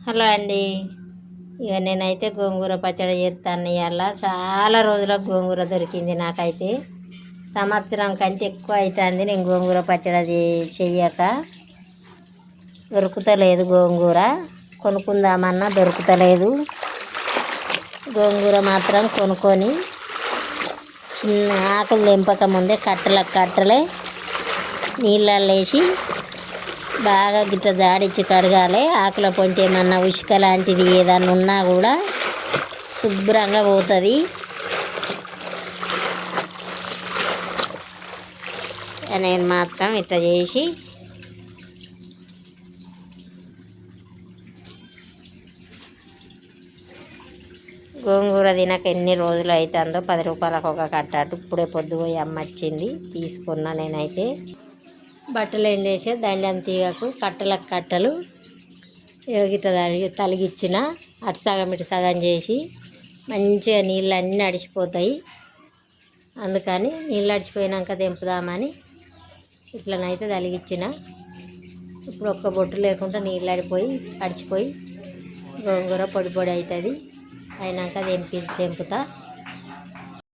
Hello అండి. ఇక నేనైతే గోంగూర పచ్చడి చేస్తాను. ఇవాళ చాలా రోజులకు గోంగూర దొరికింది నాకైతే. సంవత్సరం కంటే ఎక్కువ అవుతుంది నేను గోంగూర పచ్చడి చెయ్యక. దొరుకుతలేదు గోంగూర, కొనుక్కుందామన్నా దొరుకుతలేదు. గోంగూర మాత్రం కొనుక్కొని చిన్న ఆకులు తెంపక ముందే కట్టలే నీళ్ళల్లో వేసి బాగా గిట్ట జాడించి కడగాలి. ఆకుల పొంటి ఏమన్నా ఉసుక లాంటిది ఏదన్నా ఉన్నా కూడా శుభ్రంగా పోతుంది. నేను మాత్రం ఇట్లా చేసి గోంగూర తినక ఎన్ని రోజులు అవుతుందో 10 రూపాయలకు ఒక కట్టాటు. ఇప్పుడే పొద్దుపోయి అమ్మ వచ్చింది తీసుకున్నా. నేనైతే బట్టలు ఎండేసి దండం తీగకు కట్టలు గిట్ట తలిగిచ్చిన. అటు సగం ఇటు సగం చేసి మంచిగా నీళ్ళు అన్నీ అడిచిపోతాయి. అందుకని నీళ్ళు అడిచిపోయినాక తెంపుదామని ఇట్లనైతే తలిగిచ్చిన. ఇప్పుడు ఒక్క బొట్టు లేకుండా నీళ్ళు అడిచిపోయి గోంగూర పొడి అవుతుంది. అయినాక తెంపుతా.